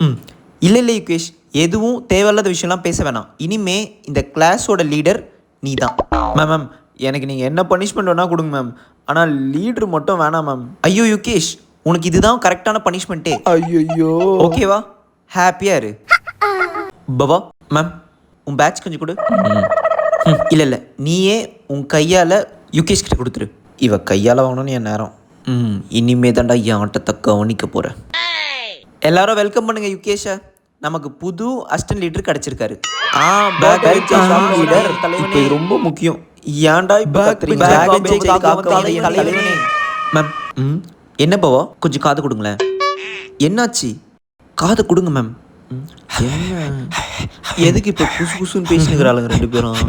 ம் இல்லை இல்லை யுகேஷ், எதுவும் தேவையில்லாத விஷயம்லாம் பேச வேணாம். இனிமே இந்த கிளாஸோட லீடர் நீ தான். மேம் எனக்கு நீங்கள் என்ன பனிஷ்மெண்ட் வேணால் கொடுங்க மேம், ஆனால் லீடர் மட்டும் வேணாம் மேம். ஐயோ யுகேஷ், உனக்கு இதுதான் கரெக்டான பனிஷ்மெண்ட்டே. ஐயோ ஓகேவா, ஹாப்பியாக இரு. பவா மேம், உன் பேட்ச் கொஞ்சம் கொடு. இல்லை இல்லை, நீயே உன் கையால் யுகேஷ் கிட்ட கொடுத்துரு. இவ கையால் வாங்கணும்னு என் நேரம். இனிமே தாண்டா என் ஆட்டத்தை கவனிக்க போகிறேன். எல்லாரும் வெல்கம் பண்ணுங்க யுகேஷை. நமக்கு புது அசிஸ்டன்ட் லீடர் கிடைச்சிருக்காரு. இது ரொம்ப முக்கியம். ஏன்டா மேம் என்ன பவா, கொஞ்சம் காது கொடுங்களேன். என்னாச்சு? காது கொடுங்க மேம். எதுக்கு இப்போ புசு புசுன்னு பேசினுக்கிறாளுங்க ரெண்டு பேரும்?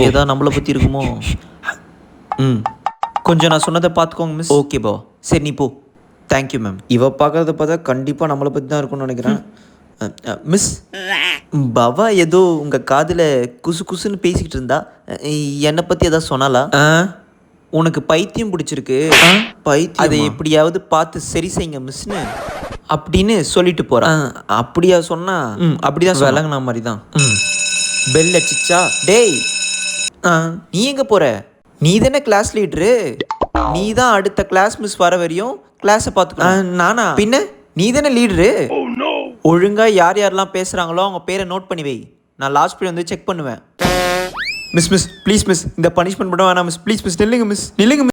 ஏதா நம்மளை பற்றி இருக்குமோ? கொஞ்சம் நான் சொன்னதை பார்த்துக்கோங்க மிஸ். ஓகே பவா, சரி நீ போ. Thank you ma'am. இவ பார்க்குறத பார்த்தா கண்டிப்பாக நம்மளை பற்றி தான் இருக்கும்னு நினைக்கிறேன். மிஸ், பவா ஏதோ உங்கள் காதில் குசு குசுன்னு பேசிக்கிட்டு இருந்தா, என்னை பற்றி எதாவது சொன்னாலா? உனக்கு பைத்தியம் பிடிச்சிருக்கு, பைத்தியம் அதை எப்படியாவது பார்த்து சரி செய்யுங்க மிஸ்னு அப்படின்னு சொல்லிட்டு போகிறான். அப்படியா சொன்னா? அப்படிதான் விளங்குன மாதிரி தான். பெல் அடிச்சிச்சா? டேய் நீ எங்கே போகிற? நீ தானே கிளாஸ் லீட்ரு, நீ தான் அடுத்த கிளாஸ் மிஸ் வர வரையும் கிளாஸை பார்த்துக்கணும். நானா? பின்ன நீ தானே லீடரு. ஒழுங்காக யார் யாரெல்லாம் பேசுகிறாங்களோ அவங்க பேரை நோட் பண்ணி வை. நான் லாஸ்ட் பீரியட் வந்து செக் பண்ணுவேன். மிஸ் ப்ளீஸ் மிஸ், இந்த பனிஷ்மெண்ட் மட்டும் வேணாம் மிஸ். ப்ளீஸ் மிஸ், நில்லுங்க மிஸ்.